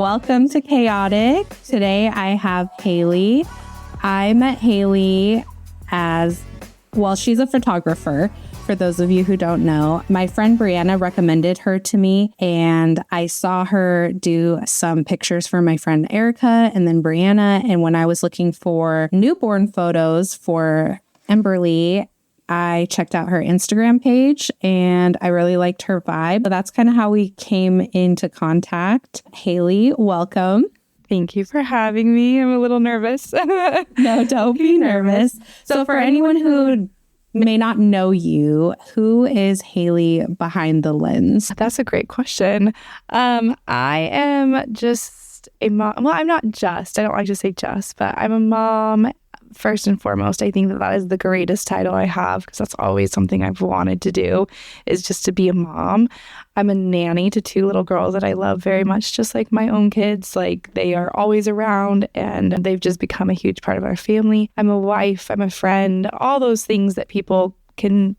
welcome to Kayotic. Today I have Haley. I met Haley she's a photographer. For those of you who don't know, my friend Brianna recommended her to me, and I saw her do some pictures for my friend Erica and then Brianna. And when I was looking for newborn photos for Emberly, I checked out her Instagram page and I really liked her vibe. So that's kind of how we came into contact. Haley, welcome. Thank you for having me. I'm a little nervous. No, don't be nervous. So for anyone who may not know you, who is Haley behind the lens? That's a great question. I am just a mom. Well, I'm not just. I don't like to say just, but I'm a mom. First and foremost, I think that is the greatest title I have because that's always something I've wanted to do, is just to be a mom. I'm a nanny to two little girls that I love very much, just like my own kids. Like, they are always around and they've just become a huge part of our family. I'm a wife, I'm a friend, all those things that people can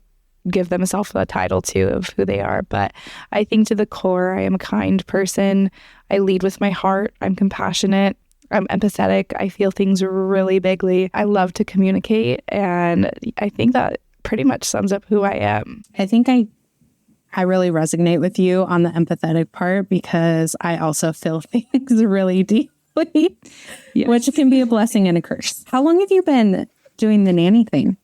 give themselves a title to of who they are. But I think to the core, I am a kind person. I lead with my heart. I'm compassionate. I'm empathetic. I feel things really bigly. I love to communicate. And I think that pretty much sums up who I am. I think I really resonate with you on the empathetic part because I also feel things really deeply, yes, which can be a blessing and a curse. How long have you been doing the nanny thing?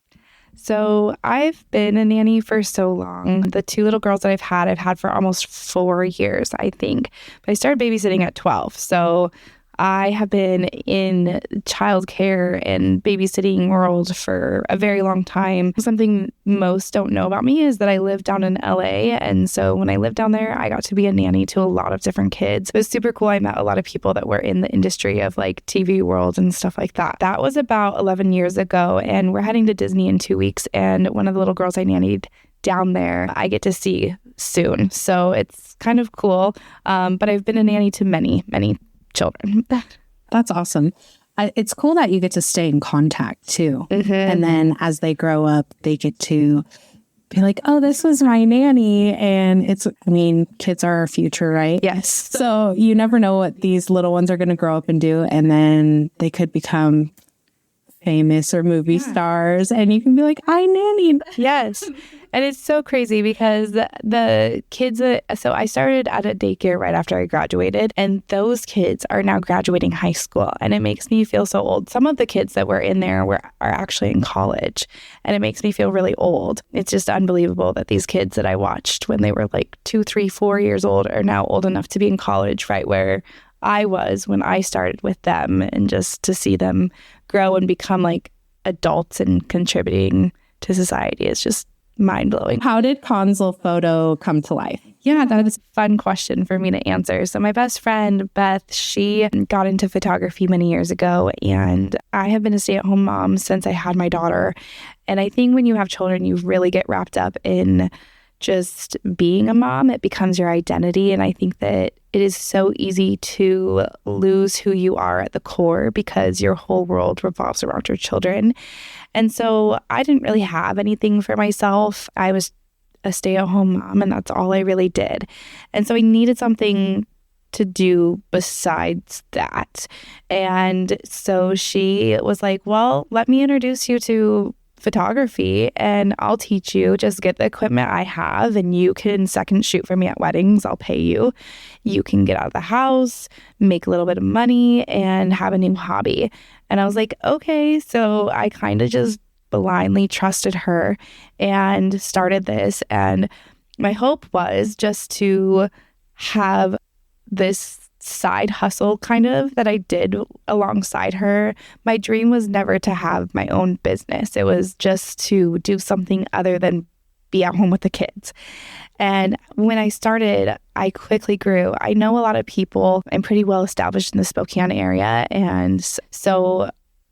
So I've been a nanny for so long. The two little girls that I've had for almost 4 years, I think. But I started babysitting at 12. So I have been in childcare and babysitting world for a very long time. Something most don't know about me is that I live down in LA. And so when I lived down there, I got to be a nanny to a lot of different kids. It was super cool. I met a lot of people that were in the industry of like TV world and stuff like that. That was about 11 years ago. And we're heading to Disney in 2 weeks. And one of the little girls I nannied down there, I get to see soon. So it's kind of cool. But I've been a nanny to many, many children. That's awesome. It's cool that you get to stay in contact too. Mm-hmm. And then as they grow up, they get to be like, oh, this was my nanny. And kids are our future, right? Yes. So you never know what these little ones are going to grow up and do. And then they could become famous or movie stars. And you can be like, I nannied. Yes. And it's so crazy because the kids, so I started at a daycare right after I graduated, and those kids are now graduating high school, and it makes me feel so old. Some of the kids that were in there are actually in college, and it makes me feel really old. It's just unbelievable that these kids that I watched when they were like 2, 3, 4 years old are now old enough to be in college, right where I was when I started with them, and just to see them grow and become like adults and contributing to society is just mind-blowing. How did Console Photo come to life? Yeah, that is a fun question for me to answer. So my best friend, Beth, she got into photography many years ago, and I have been a stay-at-home mom since I had my daughter. And I think when you have children, you really get wrapped up in just being a mom. It becomes your identity. And I think that it is so easy to lose who you are at the core because your whole world revolves around your children. And so I didn't really have anything for myself. I was a stay-at-home mom, and that's all I really did. And so I needed something to do besides that. And so she was like, well, let me introduce you to photography and I'll teach you. Just get the equipment I have and you can second shoot for me at weddings. I'll pay you. You can get out of the house, make a little bit of money, and have a new hobby. And I was like, okay. So I kind of just blindly trusted her and started this. And my hope was just to have this side hustle kind of that I did alongside her. My dream was never to have my own business. It was just to do something other than be at home with the kids. And when I started, I quickly grew. I know a lot of people. I'm pretty well established in the Spokane area. And so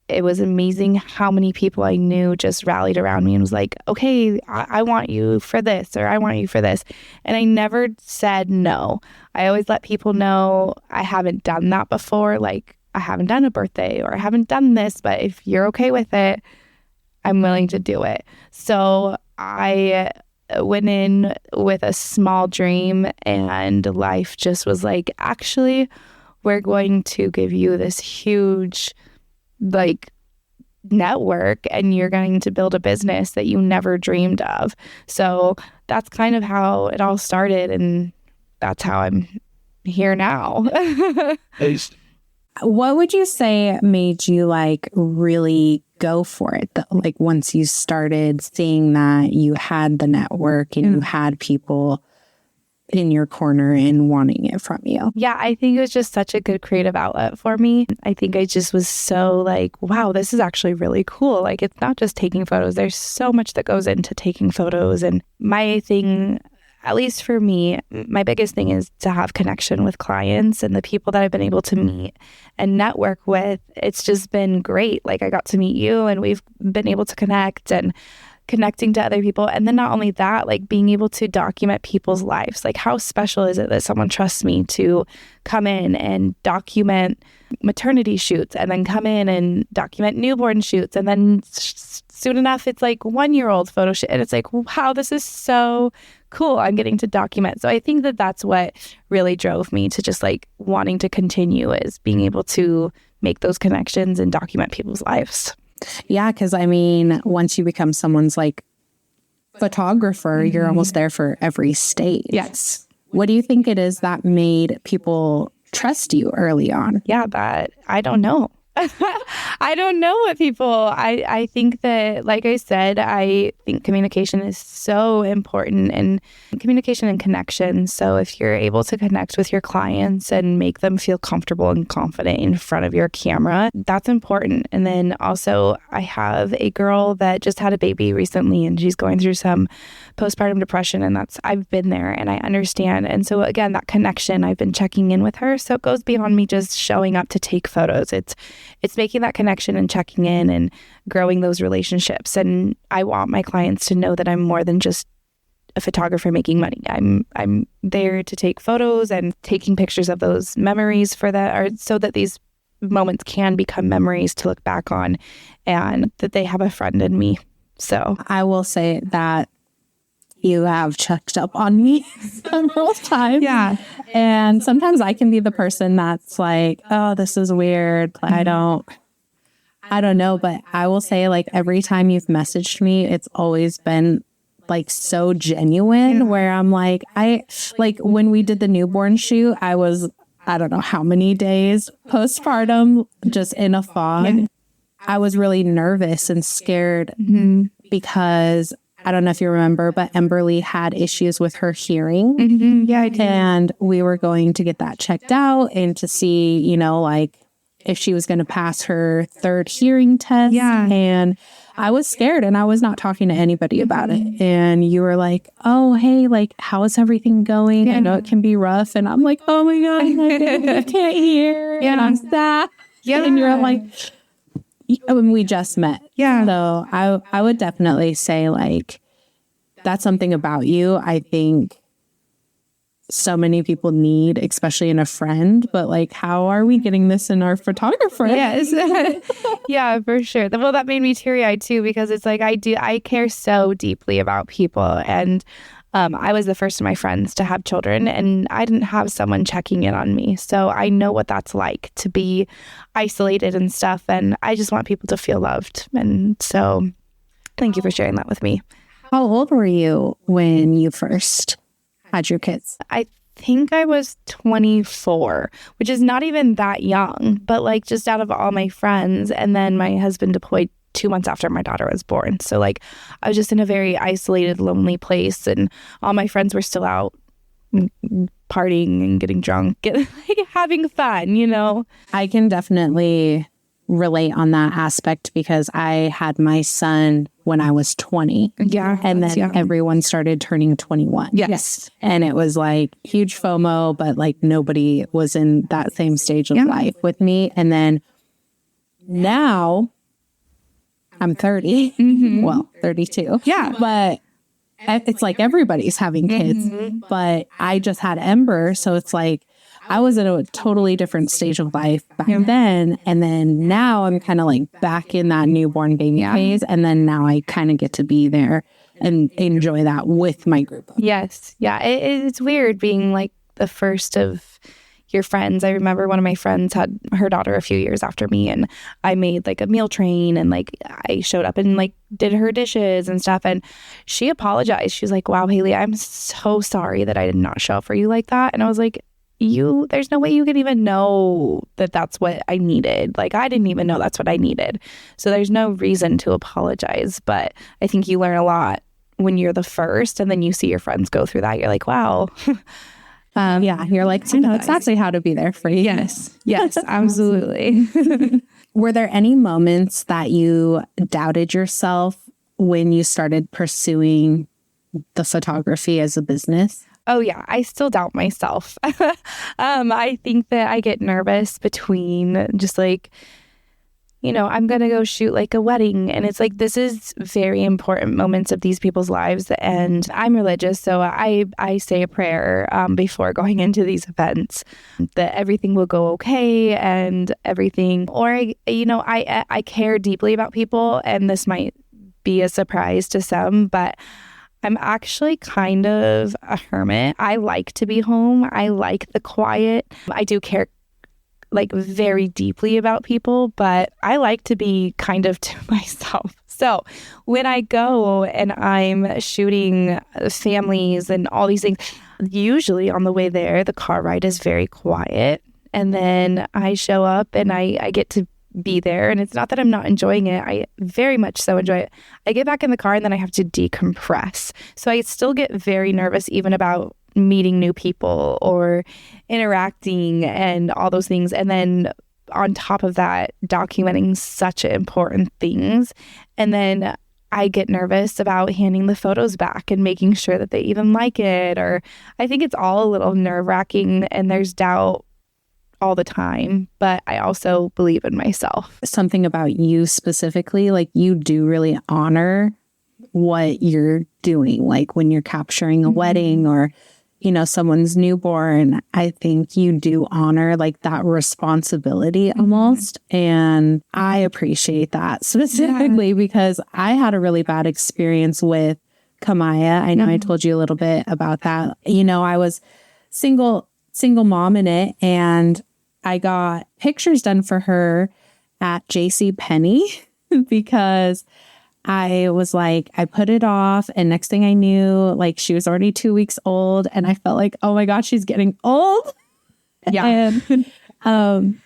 it was amazing how many people I knew just rallied around me and was like, okay, I want you for this, or I want you for this. And I never said no. I always let people know I haven't done that before. Like, I haven't done a birthday or I haven't done this, but if you're okay with it, I'm willing to do it. So I went in with a small dream and life just was like, actually, we're going to give you this huge like network, and you're going to build a business that you never dreamed of. So that's kind of how it all started, and that's how I'm here now. What would you say made you like really go for it though? Like once you started seeing that you had the network and you had people in your corner and wanting it from you. Yeah, I think it was just such a good creative outlet for me. I think I just was so like, wow, this is actually really cool. Like, it's not just taking photos. There's so much that goes into taking photos. And my thing, at least for me, my biggest thing is to have connection with clients and the people that I've been able to meet and network with. It's just been great. Like, I got to meet you and we've been able to connect and connecting to other people. And then not only that, like being able to document people's lives. Like, how special is it that someone trusts me to come in and document maternity shoots and then come in and document newborn shoots. And then soon enough, it's like 1-year-old photo shoot. And it's like, wow, this is so cool. I'm getting to document. So I think that that's what really drove me to just like wanting to continue, is being able to make those connections and document people's lives. Yeah, because I mean, once you become someone's like photographer, you're almost there for every stage. Yes. What do you think it is that made people trust you early on? Yeah, but I don't know. I don't know what I think that, like I said, I think communication is so important, and communication and connection. So if you're able to connect with your clients and make them feel comfortable and confident in front of your camera, that's important. And then also I have a girl that just had a baby recently and she's going through some postpartum depression, and I've been there and I understand. And so again, that connection, I've been checking in with her. So it goes beyond me just showing up to take photos. It's making that connection and checking in and growing those relationships. And I want my clients to know that I'm more than just a photographer making money. I'm there to take photos and taking pictures of those memories for that, or so that these moments can become memories to look back on, and that they have a friend in me. So I will say that you have checked up on me several times. yeah. And sometimes I can be the person that's like, oh, this is weird. I don't know. But I will say, like, every time you've messaged me, it's always been like so genuine, where I'm like, when we did the newborn shoot, I was, I don't know how many days postpartum, just in a fog. Yeah. I was really nervous and scared because I don't know if you remember, but Emberly had issues with her hearing. Mm-hmm. Yeah, I do. And we were going to get that checked out and to see, you know, like if she was going to pass her third hearing test. Yeah. And I was scared and I was not talking to anybody about it. And you were like, oh, hey, like, how is everything going? Yeah. I know it can be rough. And I'm like, oh my God, I can't hear. Yeah. And I'm sad. Yeah. And you're like, when we just met. Yeah. So I would definitely say, like, that's something about you I think so many people need, especially in a friend. But like, how are we getting this in our photographer? Yes. Yeah, for sure. Well, that made me teary-eyed too, because it's like I care so deeply about people. And I was the first of my friends to have children, and I didn't have someone checking in on me. So I know what that's like to be isolated and stuff. And I just want people to feel loved. And so thank you for sharing that with me. How old were you when you first had your kids? I think I was 24, which is not even that young, but like just out of all my friends. And then my husband deployed 2 months after my daughter was born. So like I was just in a very isolated, lonely place, and all my friends were still out partying and getting drunk and like having fun, you know? I can definitely relate on that aspect because I had my son when I was 20. Yeah. And then everyone started turning 21. Yes. And it was like huge FOMO, but like nobody was in that same stage of life with me. And then now I'm 30. Mm-hmm. Well, 32. Yeah. But it's like everybody's having kids. Mm-hmm. But I just had Ember. So it's like I was in a totally different stage of life back then. And then now I'm kind of like back in that newborn baby phase. And then now I kind of get to be there and enjoy that with my group. Yes. Yeah. It's weird being like the first of, your friends. I remember one of my friends had her daughter a few years after me, and I made like a meal train, and like I showed up and like did her dishes and stuff, and she apologized. She's like, wow, Haley, I'm so sorry that I did not show up for you like that. And I was like, there's no way you could even know that that's what I needed. Like, I didn't even know that's what I needed. So there's no reason to apologize. But I think you learn a lot when you're the first, and then you see your friends go through that. You're like, wow. Yeah, you're like, you know exactly how to be there for you. Yes, absolutely. Were there any moments that you doubted yourself when you started pursuing the photography as a business? Oh, yeah. I still doubt myself. I think that I get nervous between just like, I'm going to go shoot like a wedding. And it's like, this is very important moments of these people's lives. And I'm religious, so I say a prayer before going into these events that everything will go okay and everything. Or, I care deeply about people, and this might be a surprise to some, but I'm actually kind of a hermit. I like to be home. I like the quiet. I do care like very deeply about people, but I like to be kind of to myself. So when I go and I'm shooting families and all these things, usually on the way there, the car ride is very quiet. And then I show up and I get to be there, and it's not that I'm not enjoying it. I very much so enjoy it. I get back in the car and then I have to decompress. So I still get very nervous even about meeting new people or interacting and all those things. And then on top of that, documenting such important things. And then I get nervous about handing the photos back and making sure that they even like it. Or I think it's all a little nerve-wracking, and there's doubt all the time, but I also believe in myself. Something about you specifically, like you do really honor what you're doing. Like when you're capturing a wedding or, someone's newborn, I think you do honor like that responsibility almost. And I appreciate that specifically because I had a really bad experience with Kamaya. I know I told you a little bit about that. I was single mom in it, and I got pictures done for her at JCPenney because I was like, I put it off, and next thing I knew, like she was already 2 weeks old, and I felt like, oh my God, she's getting old. Yeah. And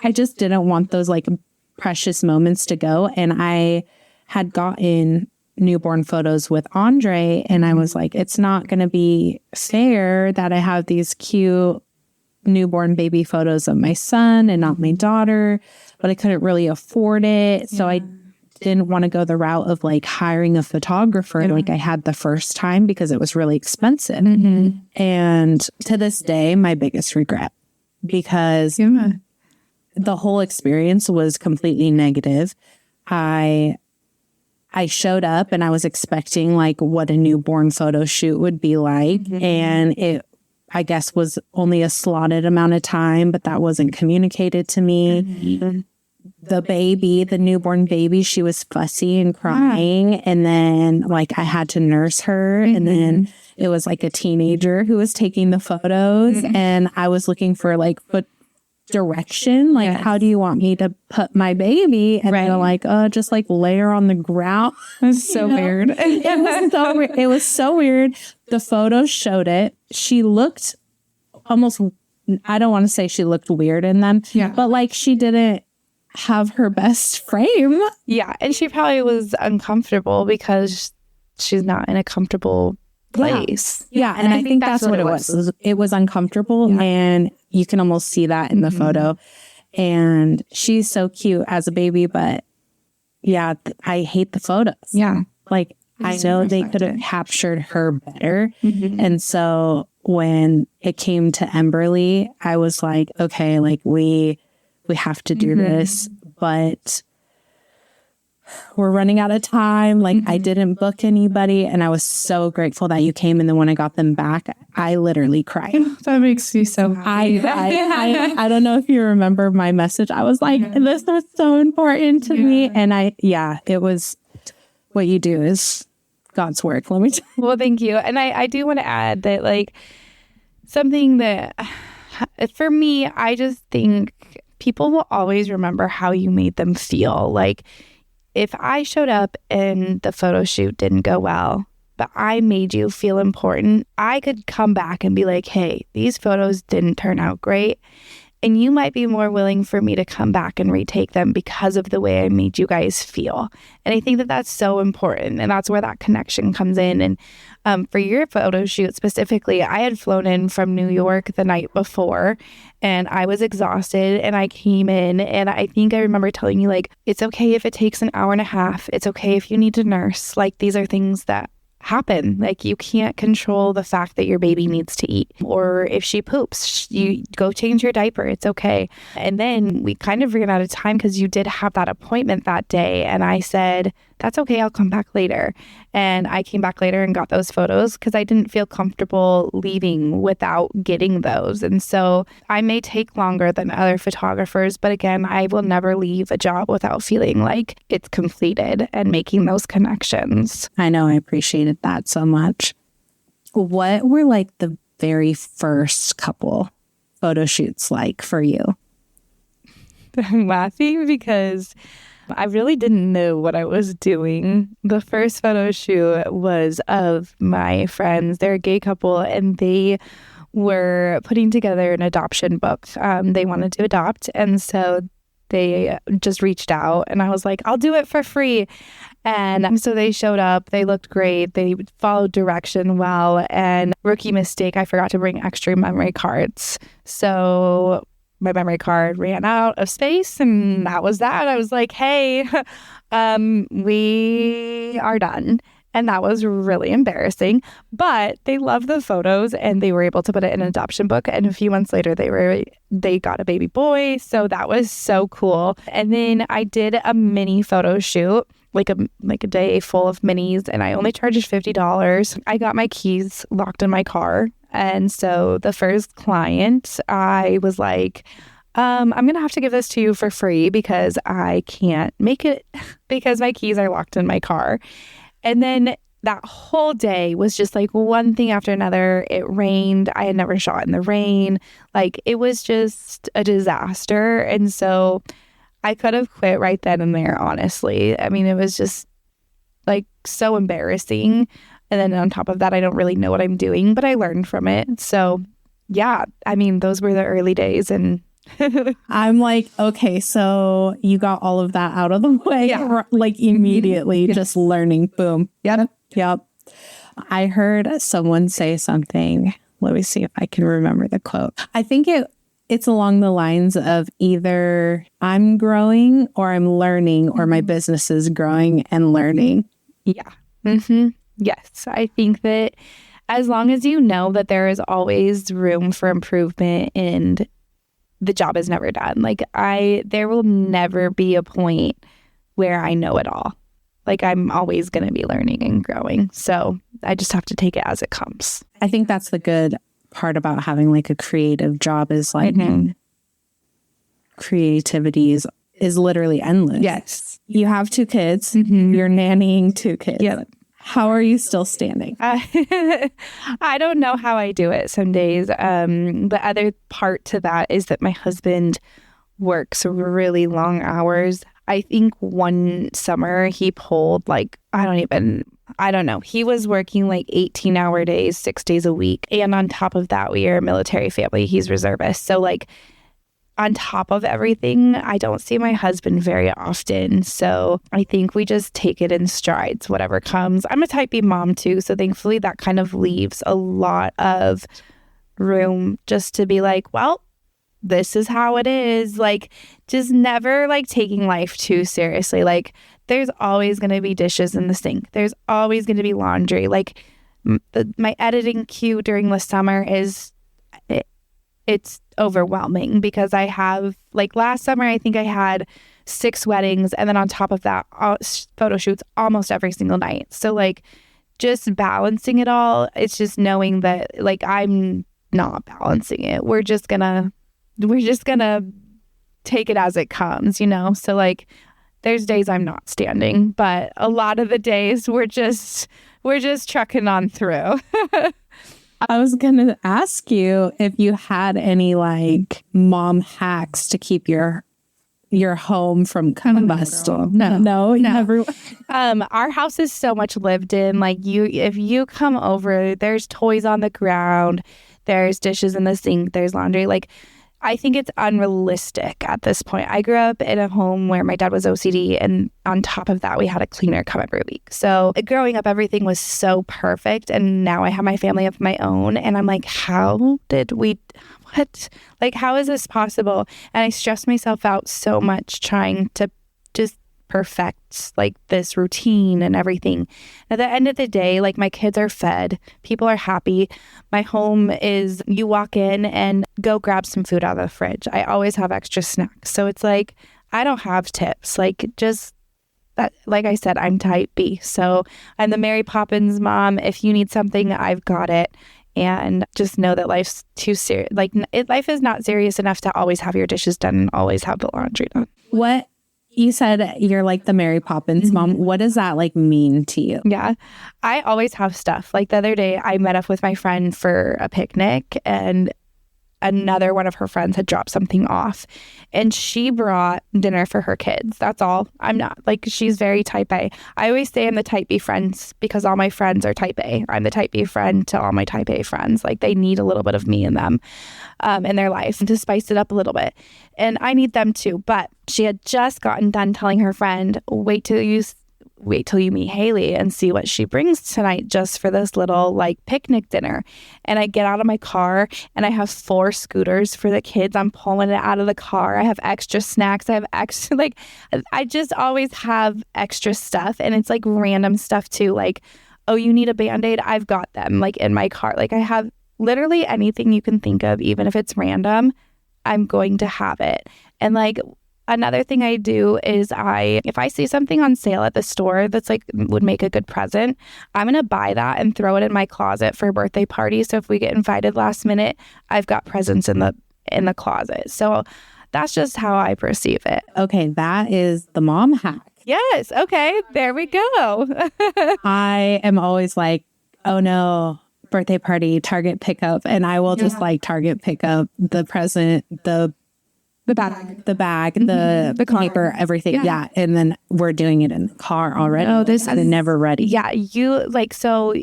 I just didn't want those like precious moments to go. And I had gotten newborn photos with Andre, and I was like, it's not going to be fair that I have these cute newborn baby photos of my son and not my daughter, but I couldn't really afford it. So I didn't want to go the route of like hiring a photographer like I had the first time because it was really expensive. And to this day, my biggest regret, because the whole experience was completely negative. I showed up and I was expecting like what a newborn photo shoot would be like. And it, I guess, was only a slotted amount of time, but that wasn't communicated to me. The newborn baby, she was fussy and crying. And then like I had to nurse her. And then it was like a teenager who was taking the photos. And I was looking for like direction, like how do you want me to put my baby? And they're like, just like lay her on the ground. That's so weird. It was so weird. The photos showed it. She looked almost, I don't want to say she looked weird in them, but like she didn't have her best frame. Yeah, and she probably was uncomfortable because she's not in a comfortable place. Yeah, and I think that's what it was. It was uncomfortable, and you can almost see that in the photo. And she's so cute as a baby, but I hate the photos. Yeah. Like, I know they could have captured her better. And so when it came to Emberly, I was like, okay, like we have to do this, but we're running out of time. Like I didn't book anybody, and I was so grateful that you came. And then when I got them back, I literally cried. That makes me so happy. I don't know if you remember my message. I was like, this was so important to me. And it was, what you do is God's work. Let me tell you. Well, thank you. And I do want to add that like something that For me, I just think people will always remember how you made them feel. Like if I showed up and the photo shoot didn't go well, but I made you feel important, I could come back and be like, hey, these photos didn't turn out great. And you might be more willing for me to come back and retake them because of the way I made you guys feel. And I think that that's so important. And that's where that connection comes in. And for your photo shoot specifically, I had flown in from New York the night before and I was exhausted and I came in and I think I remember telling you like, it's okay if it takes an hour and a half. It's okay if you need to nurse. Like these are things that happen. Like you can't control the fact that your baby needs to eat, or if she poops, you go change your diaper. It's okay. And then we kind of ran out of time because you did have that appointment that day. And I said, that's okay. I'll come back later. And I came back later and got those photos because I didn't feel comfortable leaving without getting those. And so I may take longer than other photographers, but again, I will never leave a job without feeling like it's completed and making those connections. I know. I appreciated that so much. What were like the very first couple photo shoots like for you? I'm laughing because I really didn't know what I was doing. The first photo shoot was of my friends. They're a gay couple and they were putting together an adoption book. They wanted to adopt. And so they just reached out and I was like, I'll do it for free. And so they showed up. They looked great. They followed direction well. And rookie mistake, I forgot to bring extra memory cards. So my memory card ran out of space and that was that. I was like, hey, we are done. And that was really embarrassing, but they loved the photos and they were able to put it in an adoption book. And a few months later, they got a baby boy. So that was so cool. And then I did a mini photo shoot, like a day full of minis, and I only charged $50. I got my keys locked in my car. And so the first client, I was like, I'm going to have to give this to you for free because I can't make it because my keys are locked in my car. And then that whole day was just like one thing after another. It rained. I had never shot in the rain. Like it was just a disaster. And so I could have quit right then and there, honestly. I mean, it was just like so embarrassing. And then on top of that, I don't really know what I'm doing, but I learned from it. So yeah, I mean, those were the early days. And I'm like, okay, so you got all of that out of the way, like immediately, just learning. Boom. Yep. I heard someone say something. Let me see if I can remember the quote. I think it's along the lines of either I'm growing or I'm learning or my business is growing and learning. Yeah. Mm-hmm. Yes. I think that as long as you know that there is always room for improvement and the job is never done. Like there will never be a point where I know it all. Like I'm always going to be learning and growing. So I just have to take it as it comes. I think that's the good part about having like a creative job is like creativity is literally endless. Yes. You have 2 kids. You're nannying 2 kids. Yeah. How are you still standing? I don't know how I do it some days. The other part to that is that my husband works really long hours. I think one summer he pulled like, I don't know. He was working like 18-hour days, 6 days a week. And on top of that, we are a military family. He's reservist. So like on top of everything, I don't see my husband very often. So I think we just take it in strides, whatever comes. I'm a type B mom too. So thankfully that kind of leaves a lot of room just to be like, well, this is how it is. Like just never like taking life too seriously. Like there's always going to be dishes in the sink. There's always going to be laundry. Like my editing queue during the summer it's overwhelming because I have like last summer, I think I had 6 weddings. And then on top of that, photo shoots almost every single night. So like just balancing it all, it's just knowing that like I'm not balancing it. We're just gonna take it as it comes, you know? So like there's days I'm not standing, but a lot of the days we're just trucking on through. I was going to ask you if you had any like mom hacks to keep your home from combusting. No. Our house is so much lived in. Like if you come over, there's toys on the ground, there's dishes in the sink, there's laundry. Like, I think it's unrealistic at this point. I grew up in a home where my dad was OCD, and on top of that, we had a cleaner come every week. So growing up, everything was so perfect, and now I have my family of my own, and I'm like, how is this possible? And I stress myself out so much trying to just perfect like this routine and everything. At the end of the day, like, my kids are fed, people are happy. My home is, you walk in and go grab some food out of the fridge. I always have extra snacks. So it's like, I don't have tips. Like, just that, like I said, I'm type B. So I'm the Mary Poppins mom. If you need something, I've got it. And just know that life's too serious. Like, life is not serious enough to always have your dishes done and always have the laundry done. What you said, you're like the Mary Poppins mom. What does that like mean to you? Yeah, I always have stuff. Like, the other day, I met up with my friend for a picnic, and another one of her friends had dropped something off, and she brought dinner for her kids. That's all. I'm not, like, she's very type A. I always say I'm the type B friends because all my friends are type A. I'm the type B friend to all my type A friends. Like, they need a little bit of me in them, in their life, to spice it up a little bit. And I need them too. But she had just gotten done telling her friend, wait till you meet Haley and see what she brings tonight just for this little like picnic dinner. And I get out of my car and I have 4 scooters for the kids. I'm pulling it out of the car. I have extra snacks. I have extra, like, I just always have extra stuff. And it's like random stuff too. Like, oh, you need a Band-Aid? I've got them, like, in my car. Like, I have literally anything you can think of, even if it's random, I'm going to have it. And like, another thing I do is if I see something on sale at the store that's like would make a good present, I'm going to buy that and throw it in my closet for a birthday party. So if we get invited last minute, I've got presents in the closet. So that's just how I perceive it. Okay, that is the mom hack. Yes. Okay, there we go. I am always like, oh no, birthday party, Target pickup. And I will just like Target pick up the present, the bag, the paper, everything. Yeah. And then we're doing it in the car already. Oh, this is never ready. Yeah. You like, so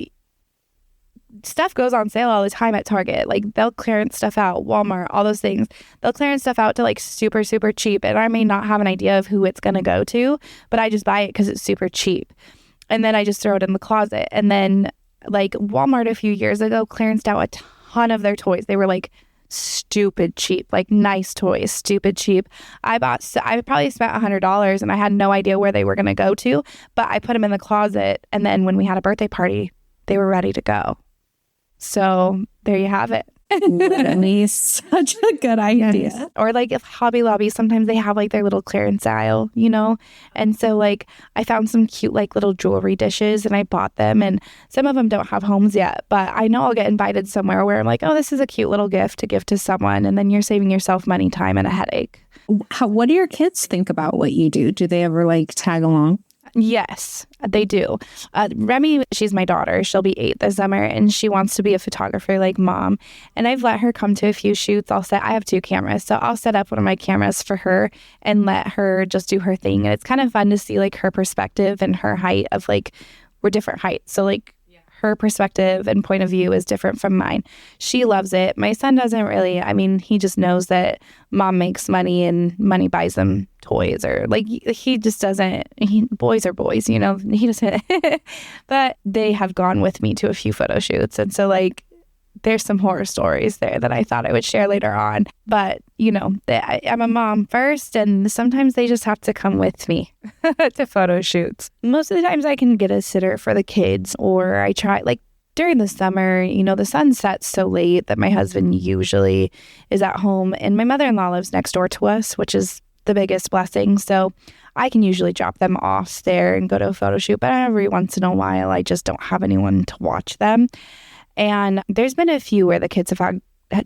stuff goes on sale all the time at Target. Like, they'll clearance stuff out, Walmart, all those things. They'll clearance stuff out to like super, super cheap. And I may not have an idea of who it's going to go to, but I just buy it because it's super cheap. And then I just throw it in the closet. And then like Walmart a few years ago clearanced out a ton of their toys. They were like stupid cheap, like nice toys, stupid cheap. I probably spent $100 and I had no idea where they were going to go to, but I put them in the closet. And then when we had a birthday party, they were ready to go. So there you have it. Literally such a good idea. Yes. Or like if Hobby Lobby, sometimes they have like their little clearance aisle, you know? And so like I found some cute like little jewelry dishes and I bought them, and some of them don't have homes yet, but I know I'll get invited somewhere where I'm like, oh, this is a cute little gift to give to someone. And then you're saving yourself money, time, and a headache. What do your kids think about what you do? Do they ever like tag along? Yes, they do. Remy, she's my daughter. She'll be 8 this summer, and she wants to be a photographer like mom. And I've let her come to a few shoots. I have 2 cameras, so I'll set up one of my cameras for her and let her just do her thing. And it's kind of fun to see like her perspective and her height of like, we're different heights. So like her perspective and point of view is different from mine. She loves it. My son doesn't really. I mean, he just knows that mom makes money and money buys them toys, or like he just doesn't. Boys are boys, you know. He doesn't. But they have gone with me to a few photo shoots, and so like there's some horror stories there that I thought I would share later on. But you know, I'm a mom first, and sometimes they just have to come with me to photo shoots. Most of the times I can get a sitter for the kids, or I try, like during the summer, you know, the sun sets so late that my husband usually is at home, and my mother-in-law lives next door to us, which is the biggest blessing. So I can usually drop them off there and go to a photo shoot, but every once in a while I just don't have anyone to watch them. And there's been a few where the kids have had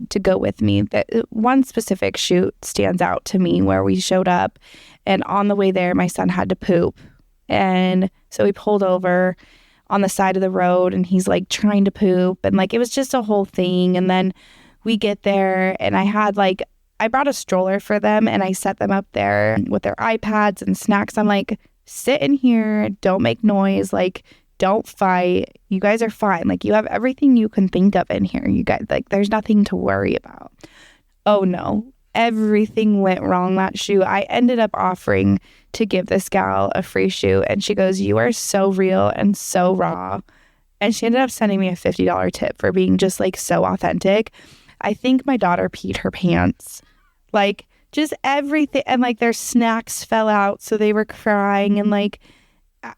to go with me. One specific shoot stands out to me where we showed up, and on the way there, my son had to poop. And so we pulled over on the side of the road and he's like trying to poop. And like, it was just a whole thing. And then we get there and I brought a stroller for them and I set them up there with their iPads and snacks. I'm like, sit in here, don't make noise, like, don't fight. You guys are fine. Like, you have everything you can think of in here. You guys, like, there's nothing to worry about. Oh no, everything went wrong that shoot. I ended up offering to give this gal a free shoot and she goes, you are so real and so raw. And she ended up sending me a $50 tip for being just like so authentic. I think my daughter peed her pants. Like, just everything. And like their snacks fell out, so they were crying. And like,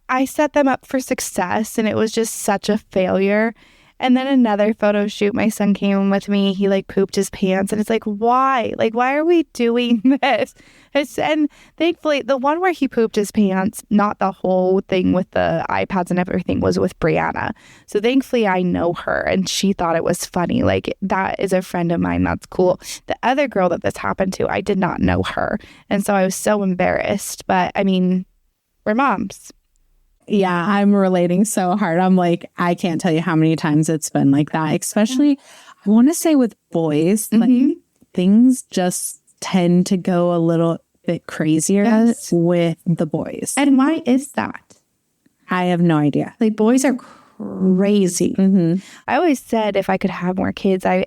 I set them up for success and it was just such a failure. And then another photo shoot, my son came with me. He like pooped his pants and it's like, why? Like, why are we doing this? And thankfully, the one where he pooped his pants, not the whole thing with the iPads and everything, was with Brianna. So thankfully, I know her and she thought it was funny. Like, that is a friend of mine. That's cool. The other girl that this happened to, I did not know her. And so I was so embarrassed. But I mean, we're moms. Yeah, I'm relating so hard. I'm like, I can't tell you how many times it's been like that, especially, I want to say with boys, like things just tend to go a little bit crazier with the boys. And why is that? I have no idea. Like, boys are crazy. I always said if I could have more kids, I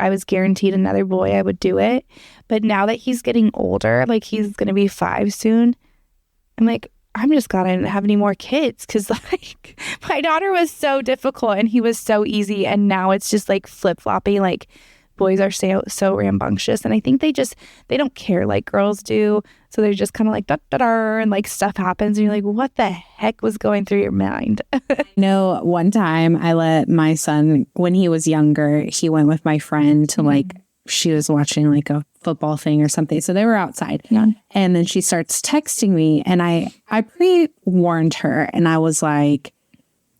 was guaranteed another boy, I would do it. But now that he's getting older, like he's going to be 5 soon, I'm like, I'm just glad I didn't have any more kids because like my daughter was so difficult and he was so easy. And now it's just like flip-flopping. Like, boys are so rambunctious. And I think they don't care like girls do. So they're just kind of like, da-da-da, and like stuff happens. And you're like, what the heck was going through your mind? I know one time I let my son, when he was younger, he went with my friend to like, she was watching like a football thing or something. So they were outside. Yeah. And then she starts texting me and I pre-warned her and I was like,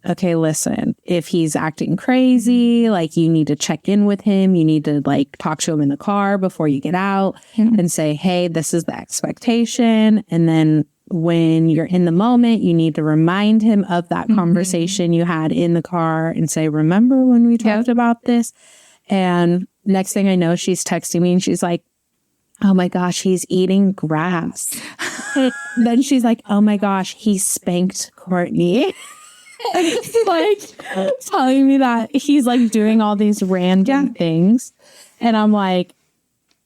okay, listen, if he's acting crazy, like you need to check in with him. You need to like talk to him in the car before you get out and say, hey, this is the expectation. And then when you're in the moment, you need to remind him of that conversation you had in the car and say, remember when we talked about this? And next thing I know, she's texting me and she's like, oh my gosh, he's eating grass. Then she's like, oh my gosh, he spanked Courtney. Like telling me that he's like doing all these random things. And I'm like,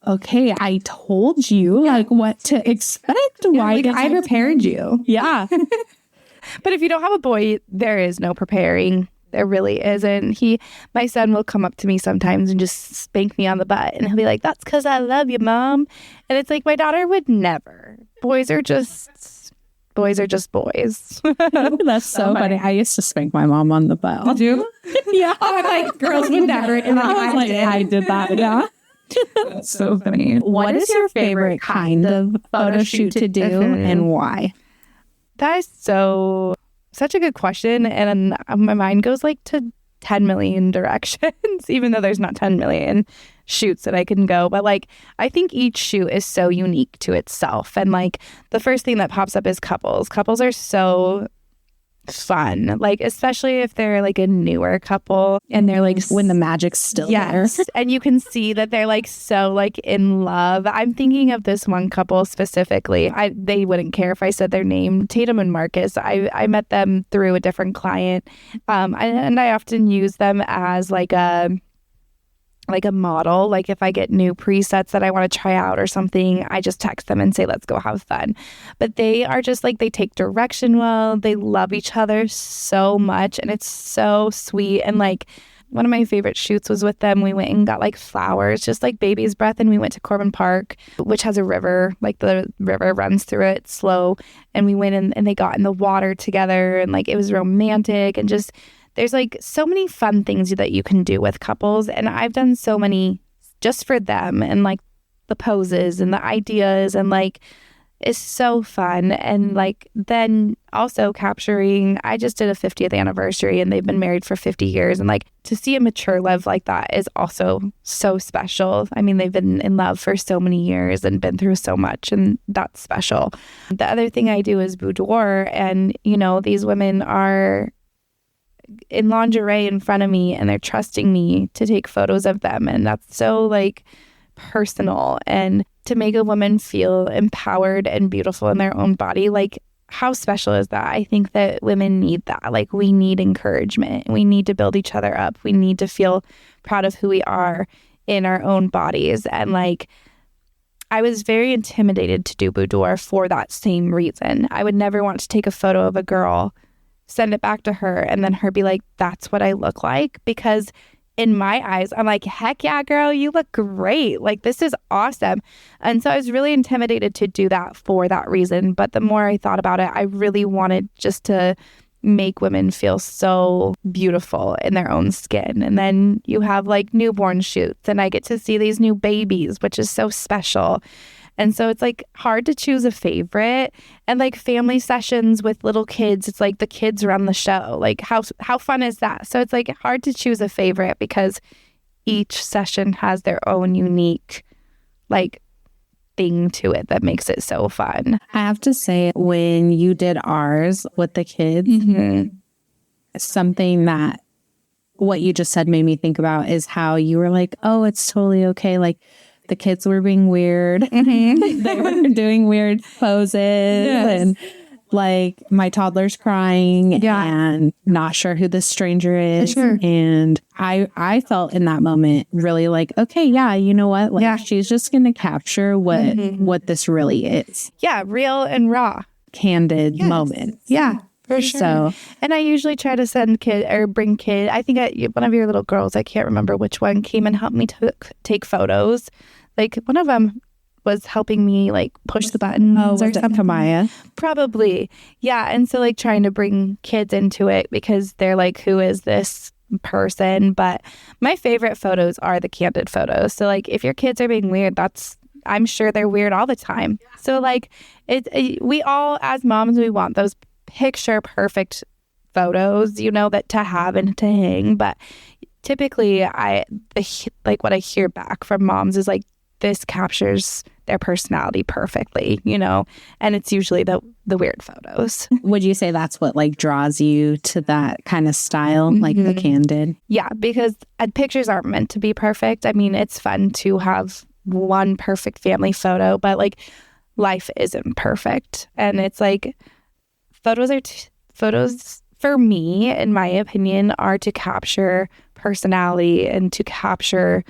okay, I told you like what to expect. Why like, I prepared you. Yeah. But if you don't have a boy, there is no preparing. There really isn't. My son will come up to me sometimes and just spank me on the butt. And he'll be like, that's because I love you, Mom. And it's like, my daughter would never. Boys are just boys. That's so funny. I used to spank my mom on the butt. Did you? Yeah. I'm like, girls would never. And I did that. Yeah. That's so funny. What is your favorite kind of photo shoot to do and why? That is such a good question. And my mind goes like to 10 million directions, even though there's not 10 million shoots that I can go. But like, I think each shoot is so unique to itself. And like, the first thing that pops up is couples. Couples are so fun, like especially if they're like a newer couple and they're like when the magic's still there and you can see that they're like so like in love. I'm thinking of this one couple specifically. They wouldn't care if I said their name, Tatum and Marcus. I met them through a different client, and I often use them as like a model. Like if I get new presets that I want to try out or something, I just text them and say, let's go have fun. But they are just like, they take direction well. They love each other so much. And it's so sweet. And like one of my favorite shoots was with them. We went and got like flowers, just like baby's breath. And we went to Corbin Park, which has a river, like the river runs through it slow. And we went and they got in the water together and like it was romantic and just... There's like so many fun things that you can do with couples. And I've done so many just for them and like the poses and the ideas and like it's so fun. And like then also capturing, I just did a 50th anniversary and they've been married for 50 years. And like to see a mature love like that is also so special. I mean, they've been in love for so many years and been through so much and that's special. The other thing I do is boudoir and, you know, these women are in lingerie in front of me and they're trusting me to take photos of them. And that's so like personal. And to make a woman feel empowered and beautiful in their own body, like how special is that? I think that women need that. Like we need encouragement. We need to build each other up. We need to feel proud of who we are in our own bodies. And like, I was very intimidated to do boudoir for that same reason. I would never want to take a photo of a girl, send it back to her, and then her be like, that's what I look like. Because in my eyes, I'm like, heck yeah, girl, you look great. Like, this is awesome. And so I was really intimidated to do that for that reason. But the more I thought about it, I really wanted just to make women feel so beautiful in their own skin. And then you have like newborn shoots, and I get to see these new babies, which is so special. And so it's like hard to choose a favorite. And like family sessions with little kids, it's like the kids run the show. Like how fun is that? So it's like hard to choose a favorite because each session has their own unique like thing to it that makes it so fun. I have to say, when you did ours with the kids, something that what you just said made me think about is how you were like, oh, it's totally okay. Like the kids were being weird. They were doing weird poses and like my toddler's crying and not sure who this stranger is. And I felt in that moment really like, okay, yeah, you know what? Like she's just going to capture what this really is. Yeah, real and raw. Candid moments. Yeah. For sure. So, and I usually try to send bring kid. I think one of your little girls, I can't remember which one, came and helped me take photos. Like one of them was helping me like push the buttons or something. Kamaya? Probably. Yeah. And so like trying to bring kids into it because they're like, who is this person? But my favorite photos are the candid photos. So like if your kids are being weird, I'm sure they're weird all the time. So like we all as moms, we want those picture perfect photos, you know, that to have and to hang. But typically what I hear back from moms is like, this captures their personality perfectly, you know, and it's usually the weird photos. Would you say that's what like draws you to that kind of style, like the candid? Yeah, because pictures aren't meant to be perfect. I mean, it's fun to have one perfect family photo, but like life isn't perfect. And it's like photos for me, in my opinion, are to capture personality and to capture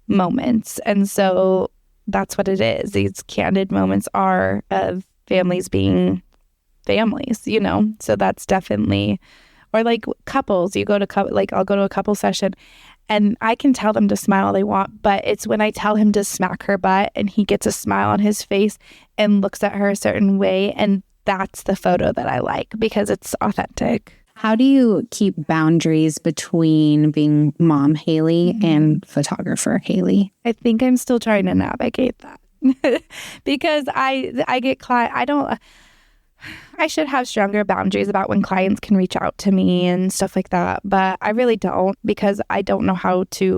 moments. And so that's what it is. These candid moments are of families being families, you know? So that's definitely, or like couples, I'll go to a couple session and I can tell them to smile all they want, but it's when I tell him to smack her butt and he gets a smile on his face and looks at her a certain way. And that's the photo that I like because it's authentic. How do you keep boundaries between being mom Haley and photographer Haley? I think I'm still trying to navigate that because I get I should have stronger boundaries about when clients can reach out to me and stuff like that. But I really don't because I don't know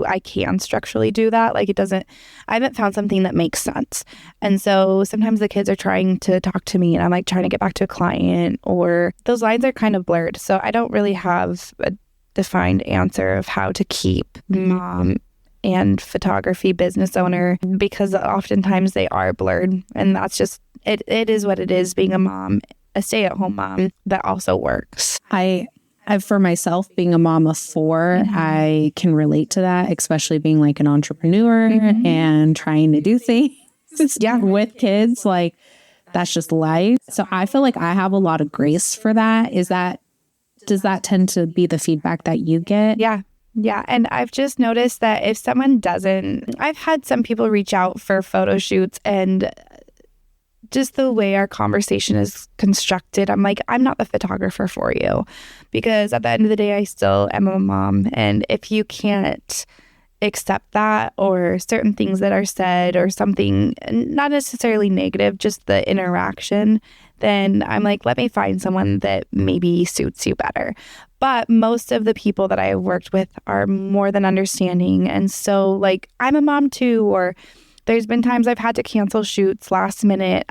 I can structurally do that. Like I haven't found something that makes sense. And so sometimes the kids are trying to talk to me and I'm like trying to get back to a client or those lines are kind of blurred. So I don't really have a defined answer of how to keep mom and photography business owner because oftentimes they are blurred. And that's just, it is what it is being a mom, a stay-at-home mom that also works. I for myself, being a mom of 4, I can relate to that, especially being like an entrepreneur and trying to do things with kids. Like that's just life. So I feel like I have a lot of grace for that. Does that tend to be the feedback that you get? Yeah. Yeah. And I've just noticed that if someone I've had some people reach out for photo shoots and just the way our conversation is constructed, I'm like, I'm not the photographer for you because at the end of the day, I still am a mom. And if you can't accept that or certain things that are said or something, not necessarily negative, just the interaction, then I'm like, let me find someone that maybe suits you better. But most of the people that I have worked with are more than understanding. And so like, I'm a mom too, or there's been times I've had to cancel shoots last minute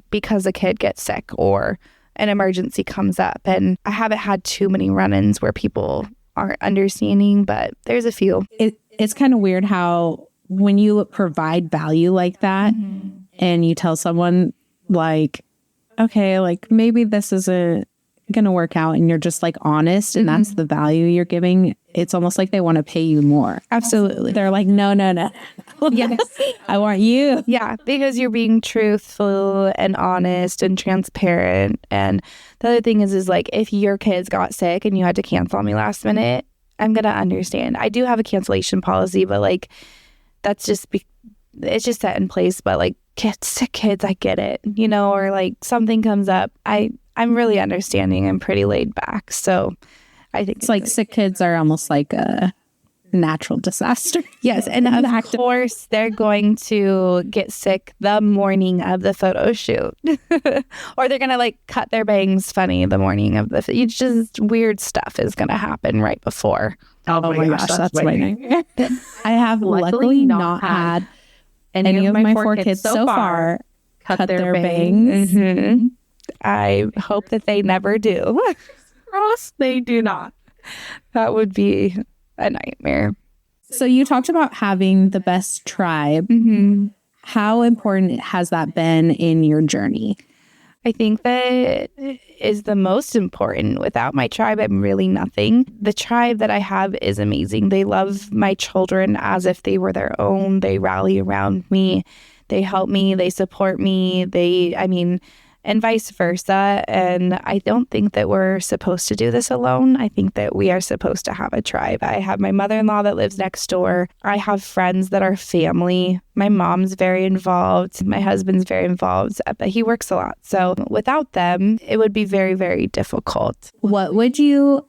because a kid gets sick or an emergency comes up. And I haven't had too many run-ins where people aren't understanding, but there's a few. It's kind of weird how when you provide value like that and you tell someone like, okay, like maybe this isn't going to work out, and you're just like honest, and that's the value you're giving, it's almost like they want to pay you more. Absolutely. They're like, no. Yes. I want you. Yeah, because you're being truthful and honest and transparent. And the other thing is like, if your kids got sick and you had to cancel on me last minute, I'm going to understand. I do have a cancellation policy, but like, that's just, it's just set in place. But like, sick kids, I get it, you know, or like something comes up. I'm really understanding. I'm pretty laid back. So I think it's like sick kids are almost like a natural disaster. Yes. And of course, they're going to get sick the morning of the photo shoot. Or they're going to like cut their bangs funny the morning of the it's just weird stuff is going to happen right before. Oh my gosh, that's my nightmare. I have luckily not had any of my 4 kids so far cut their bangs. Mm-hmm. I hope that they never do. Cross, they do not. That would be a nightmare. So you talked about having the best tribe. How important has that been in your journey? I think that is the most important. Without my tribe, I'm really nothing. The tribe that I have is amazing. They love my children as if they were their own. They rally around me. They help me. They support me. And vice versa. And I don't think that we're supposed to do this alone. I think that we are supposed to have a tribe. I have my mother-in-law that lives next door. I have friends that are family. My mom's very involved. My husband's very involved, but he works a lot. So without them, it would be very, very difficult. What would you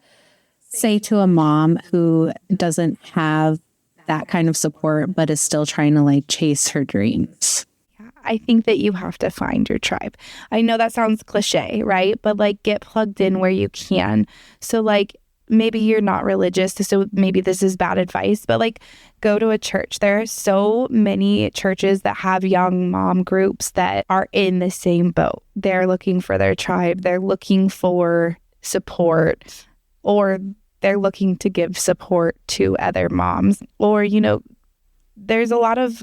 say to a mom who doesn't have that kind of support, but is still trying to like chase her dreams? I think that you have to find your tribe. I know that sounds cliche, right? But like get plugged in where you can. So like maybe you're not religious, so maybe this is bad advice, but like go to a church. There are so many churches that have young mom groups that are in the same boat. They're looking for their tribe. They're looking for support, or they're looking to give support to other moms. Or, you know, there's a lot of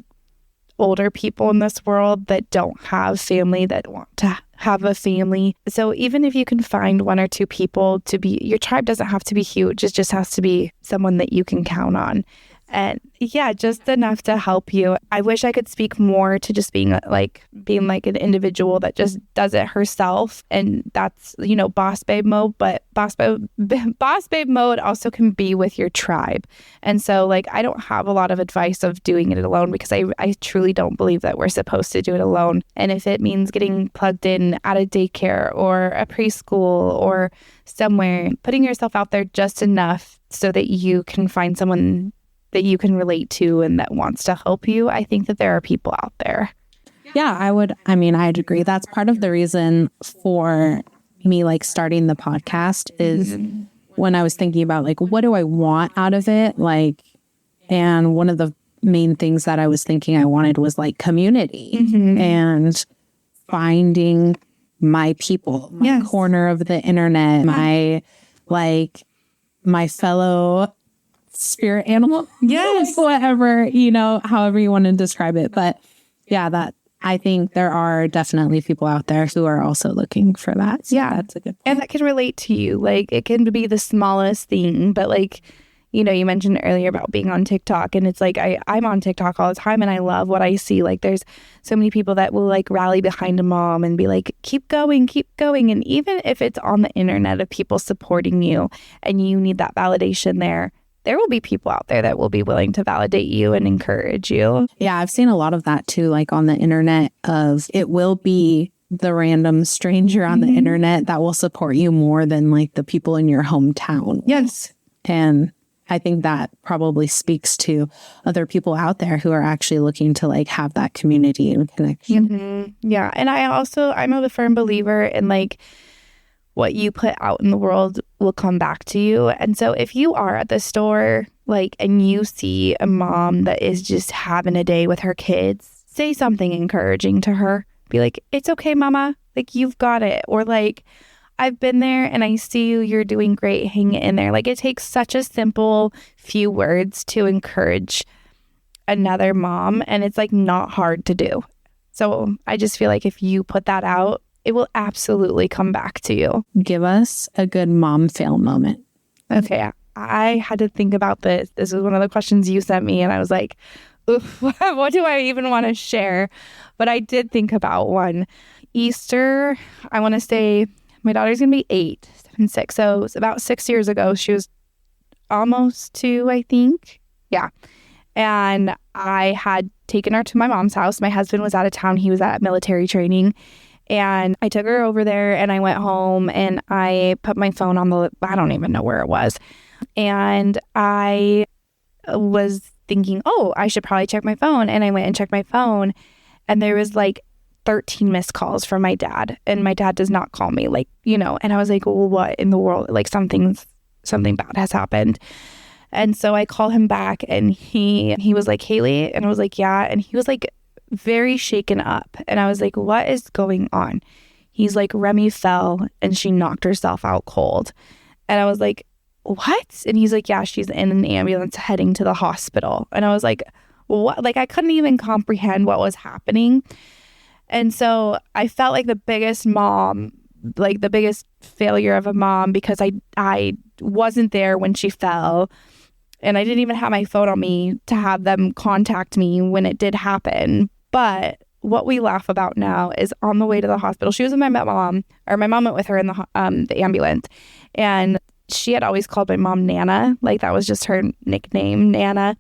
older people in this world that don't have family, that want to have a family. So even if you can find 1 or 2 people to be, your tribe doesn't have to be huge. It just has to be someone that you can count on. And yeah, just enough to help you. I wish I could speak more to just being like an individual that just does it herself. And that's, you know, boss babe mode, but boss babe mode also can be with your tribe. And so like, I don't have a lot of advice of doing it alone, because I truly don't believe that we're supposed to do it alone. And if it means getting plugged in at a daycare or a preschool or somewhere, putting yourself out there just enough so that you can find someone that you can relate to and that wants to help you, I think that there are people out there. Yeah, I'd agree. That's part of the reason for me like starting the podcast is when I was thinking about like, what do I want out of it? Like, and one of the main things that I was thinking I wanted was like community and finding my people, my corner of the internet, my fellow spirit animal. Yes. Whatever, you know, however you want to describe it. But yeah, that I think there are definitely people out there who are also looking for that. So that's a good point. And that can relate to you. Like it can be the smallest thing, but like, you know, you mentioned earlier about being on TikTok, and it's like I'm on TikTok all the time and I love what I see. Like there's so many people that will like rally behind a mom and be like, keep going. And even if it's on the internet of people supporting you and you need that validation there will be people out there that will be willing to validate you and encourage you. Yeah, I've seen a lot of that too, like on the internet of it will be the random stranger on the internet that will support you more than like the people in your hometown. Yes. And I think that probably speaks to other people out there who are actually looking to like have that community and connection. Yeah. And I'm a firm believer in like, what you put out in the world will come back to you. And so if you are at the store, like, and you see a mom that is just having a day with her kids, say something encouraging to her. Be like, it's okay, mama. Like, you've got it. Or like, I've been there and I see you. You're doing great. Hang in there. Like, it takes such a simple few words to encourage another mom, and it's like not hard to do. So I just feel like if you put that out, it will absolutely come back to you. Give us a good mom fail moment. Okay, I had to think about this. This was one of the questions you sent me, and I was like, oof, what do I even want to share? But I did think about one. Easter, I want to say my daughter's going to be 8, 7, 6. So it's about 6 years ago. She was almost 2, I think. Yeah. And I had taken her to my mom's house. My husband was out of town. He was at military training. And I took her over there and I went home and I put my phone on I don't even know where it was. And I was thinking, oh, I should probably check my phone. And I went and checked my phone and there was like 13 missed calls from my dad. And my dad does not call me, like, and I was like, well, what in the world? Like something bad has happened. And so I call him back and he was like, Haley? And I was like, yeah. And he was like very shaken up. And I was like, what is going on? He's like, Remy fell and she knocked herself out cold. And I was like, what? And he's like, yeah, she's in an ambulance heading to the hospital. And I was like, what? Like, I couldn't even comprehend what was happening. And so I felt like the biggest failure of a mom, because I wasn't there when she fell. And I didn't even have my phone on me to have them contact me when it did happen. But what we laugh about now is on the way to the hospital, she was with my mom went with her in the ambulance. And she had always called my mom Nana. Like, that was just her nickname, Nana.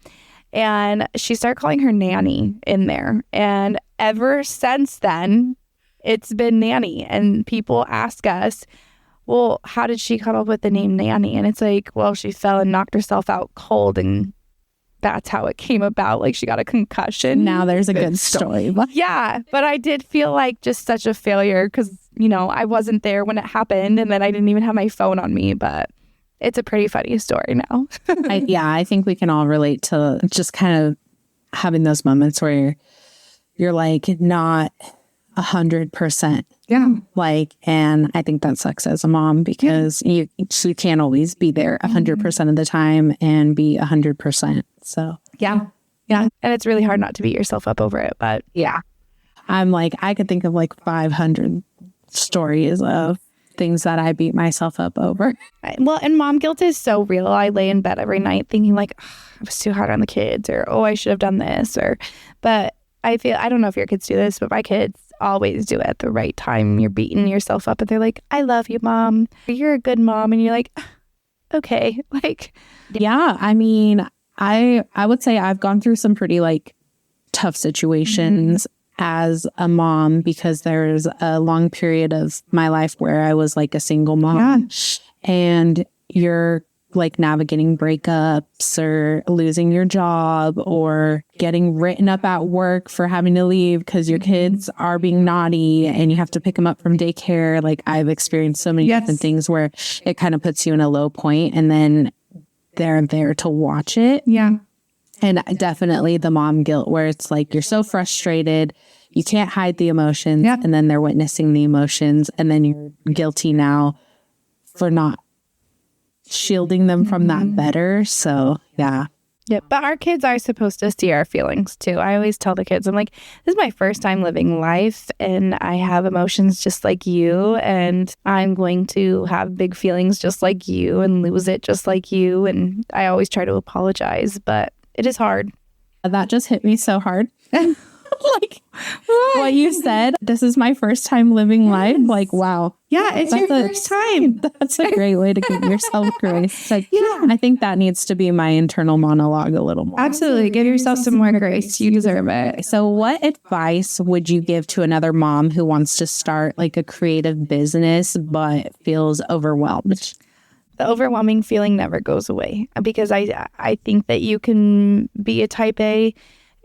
And she started calling her Nanny in there. And ever since then, it's been Nanny. And people ask us, well, how did she come up with the name Nanny? And it's like, well, she fell and knocked herself out cold. And that's how it came about. Like, she got a concussion. Now there's a good story. Yeah. But I did feel like just such a failure because, I wasn't there when it happened. And then I didn't even have my phone on me. But it's a pretty funny story now. I think we can all relate to just kind of having those moments where you're like not 100%. Yeah. Like, and I think that sucks as a mom because you can't always be there 100% of the time and be 100%. So yeah. And it's really hard not to beat yourself up over it. But yeah, I'm like, I could think of like 500 stories of things that I beat myself up over. Well, and mom guilt is so real. I lay in bed every night thinking like, oh, I was too hard on the kids, or, oh, I should have done this, but I don't know if your kids do this, but my kids always do it at the right time. You're beating yourself up and they're like, I love you, mom. You're a good mom. And you're like, okay. Like, yeah, I mean, I would say I've gone through some pretty like tough situations as a mom because there's a long period of my life where I was like a single mom and you're like navigating breakups or losing your job or getting written up at work for having to leave because your kids are being naughty and you have to pick them up from daycare. Like, I've experienced so many different things where it kind of puts you in a low point and then they're there to watch it. Yeah. And definitely the mom guilt where it's like you're so frustrated, you can't hide the emotions, and then they're witnessing the emotions, and then you're guilty now for not shielding them from that better. So, yeah. Yeah, but our kids are supposed to see our feelings too. I always tell the kids, I'm like, this is my first time living life and I have emotions just like you, and I'm going to have big feelings just like you and lose it just like you. And I always try to apologize, but it is hard. That just hit me so hard. Like what you said, this is my first time living life. Like, wow. Yeah, it's your first time. That's a great way to give yourself grace. Like, I think that needs to be my internal monologue a little more. Absolutely. Give yourself some more grace. You deserve it. So what advice would you give to another mom who wants to start like a creative business but feels overwhelmed? The overwhelming feeling never goes away because I think that you can be a type A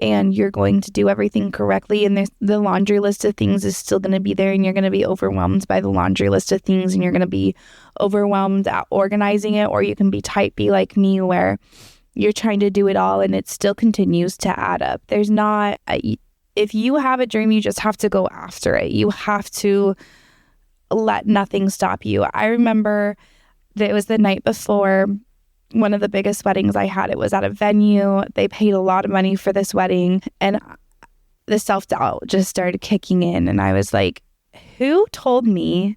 and you're going to do everything correctly, and the laundry list of things is still going to be there, and you're going to be overwhelmed by the laundry list of things, and you're going to be overwhelmed at organizing it. Or you can be type B like me, where you're trying to do it all and it still continues to add up. There's not if you have a dream, you just have to go after it. You have to let nothing stop you. I remember that it was the night before one of the biggest weddings I had. It was at a venue. They paid a lot of money for this wedding, and the self-doubt just started kicking in. And I was like, who told me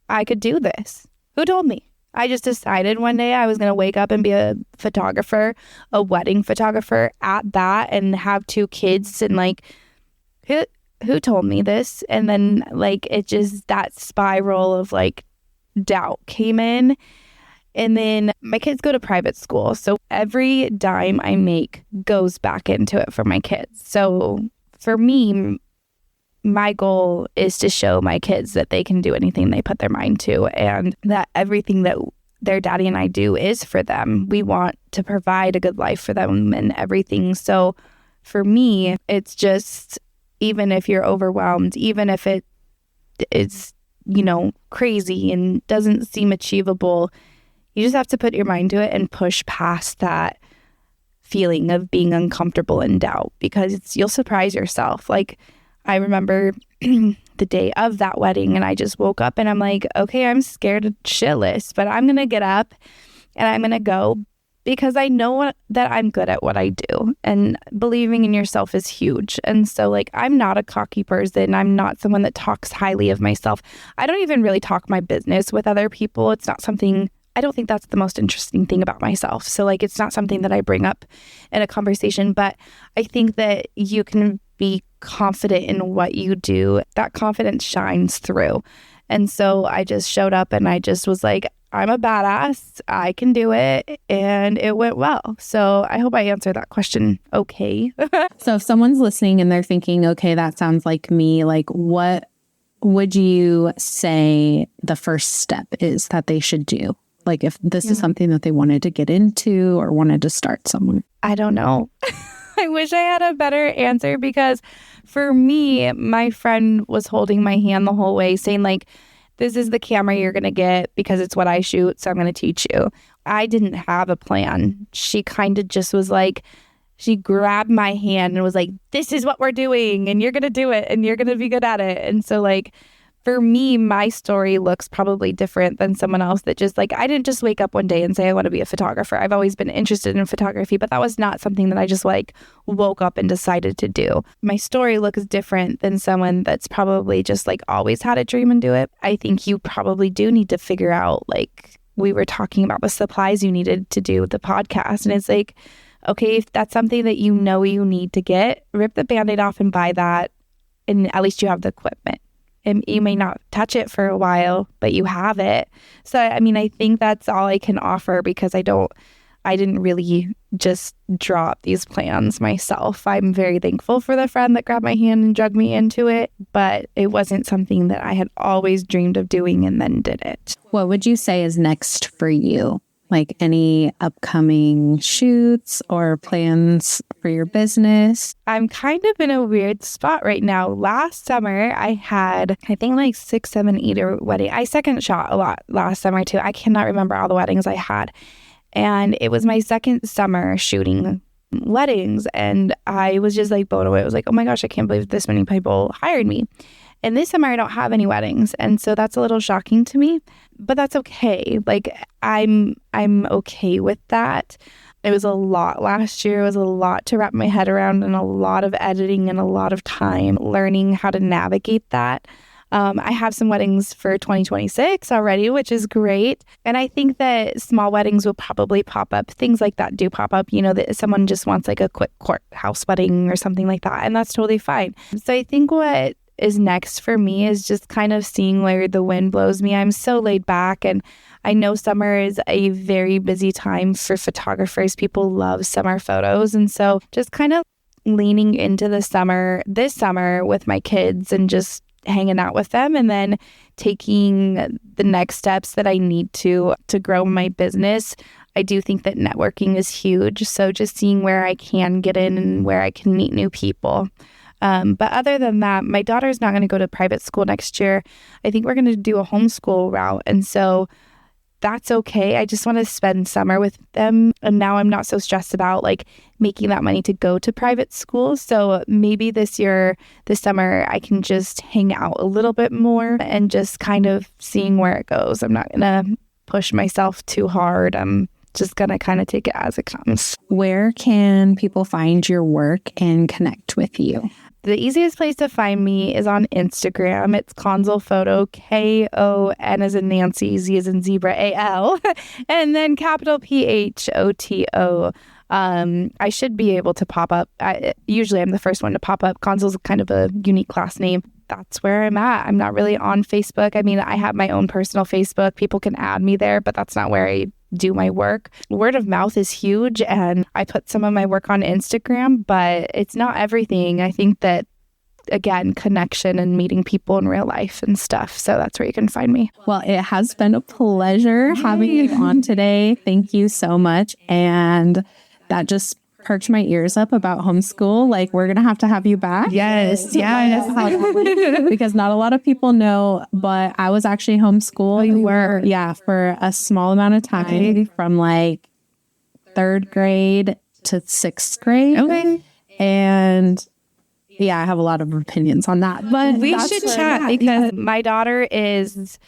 I could do this? Who told me? I just decided one day I was going to wake up and be a photographer, a wedding photographer at that, and have 2 kids. And like, who told me this? And then like, it just, that spiral of like doubt came in. And then my kids go to private school. So every dime I make goes back into it for my kids. So for me, my goal is to show my kids that they can do anything they put their mind to, and that everything that their daddy and I do is for them. We want to provide a good life for them and everything. So for me, it's just, even if you're overwhelmed, even if it's, crazy and doesn't seem achievable, you just have to put your mind to it and push past that feeling of being uncomfortable and doubt, because you'll surprise yourself. Like, I remember the day of that wedding, and I just woke up and I'm like, okay, I'm scared shitless, but I'm going to get up and I'm going to go, because I know that I'm good at what I do, and believing in yourself is huge. And so like, I'm not a cocky person. I'm not someone that talks highly of myself. I don't even really talk my business with other people. It's not something, I don't think that's the most interesting thing about myself. So like, it's not something that I bring up in a conversation, but I think that you can be confident in what you do. That confidence shines through. And so I just showed up and I just was like, I'm a badass. I can do it. And it went well. So I hope I answered that question okay. So if someone's listening and they're thinking, okay, that sounds like me, like what would you say the first step is that they should do? Like if this is something that they wanted to get into or wanted to start somewhere. I don't know. I wish I had a better answer, because for me, my friend was holding my hand the whole way saying like, this is the camera you're going to get because it's what I shoot. So I'm going to teach you. I didn't have a plan. She kind of just was like, she grabbed my hand and was like, this is what we're doing and you're going to do it and you're going to be good at it. And so like, for me, my story looks probably different than someone else that just like, I didn't just wake up one day and say, I want to be a photographer. I've always been interested in photography, but that was not something that I just like woke up and decided to do. My story looks different than someone that's probably just like always had a dream and do it. I think you probably do need to figure out, like we were talking about the supplies you needed to do the podcast. And it's like, okay, if that's something that you know you need to get, rip the Band-Aid off and buy that. And at least you have the equipment. And you may not touch it for a while, but you have it. So, I mean, I think that's all I can offer, because I didn't really just draw up these plans myself. I'm very thankful for the friend that grabbed my hand and dragged me into it, but it wasn't something that I had always dreamed of doing and then did it. What would you say is next for you? Like any upcoming shoots or plans for your business? I'm kind of in a weird spot right now. Last summer, I had, I think like 6, 7, 8 wedding. I second shot a lot last summer too. I cannot remember all the weddings I had. And it was my second summer shooting weddings. And I was just like blown away. I was like, oh my gosh, I can't believe this many people hired me. And this summer I don't have any weddings. And so that's a little shocking to me, but that's okay. Like I'm okay with that. It was a lot last year. It was a lot to wrap my head around, and a lot of editing and a lot of time learning how to navigate that. I have some weddings for 2026 already, which is great. And I think that small weddings will probably pop up. Things like that do pop up, that someone just wants like a quick courthouse wedding or something like that. And that's totally fine. So I think what is next for me is just kind of seeing where the wind blows me. I'm so laid back, and I know summer is a very busy time for photographers. People love summer photos. And so just kind of leaning into this summer with my kids and just hanging out with them, and then taking the next steps that I need to grow my business. I do think that networking is huge. So just seeing where I can get in and where I can meet new people. But other than that, my daughter's not going to go to private school next year. I think we're going to do a homeschool route. And so that's okay. I just want to spend summer with them. And now I'm not so stressed about like making that money to go to private school. So maybe this summer, I can just hang out a little bit more and just kind of seeing where it goes. I'm not going to push myself too hard. I'm just going to kind of take it as it comes. Where can people find your work and connect with you? The easiest place to find me is on Instagram. It's Console Photo, K-O-N as in Nancy, Z as in zebra, A-L, and then capital P-H-O-T-O. I should be able to pop up. Usually I'm the first one to pop up. Console's kind of a unique last name. That's where I'm at. I'm not really on Facebook. I mean, I have my own personal Facebook. People can add me there, but that's not where I do my work. Word of mouth is huge, and I put some of my work on Instagram, but it's not everything. I think that, again, connection and meeting people in real life and stuff. So that's where you can find me. Well, it has been a pleasure having you on today. Thank you so much. And that just perked my ears up about homeschool. Like, we're going to have you back. Yes. Yes. Because not a lot of people know, but I was actually homeschooled. Oh, you were? Yeah, for a small amount of time from like 3rd grade to 6th grade. Okay. And yeah, I have a lot of opinions on that. But we should chat because my daughter is...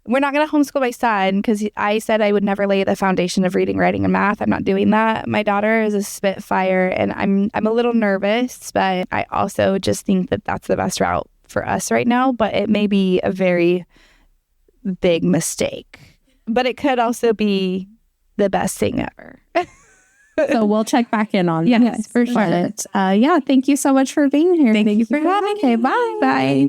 We're not going to homeschool my son because I said I would never lay the foundation of reading, writing, and math. I'm not doing that. My daughter is a spitfire, and I'm a little nervous, but I also just think that that's the best route for us right now. But it may be a very big mistake. But it could also be the best thing ever. So we'll check back in on yes, this. for sure. But, yeah, thank you so much for being here. Thank you for having me. Okay, bye. Bye.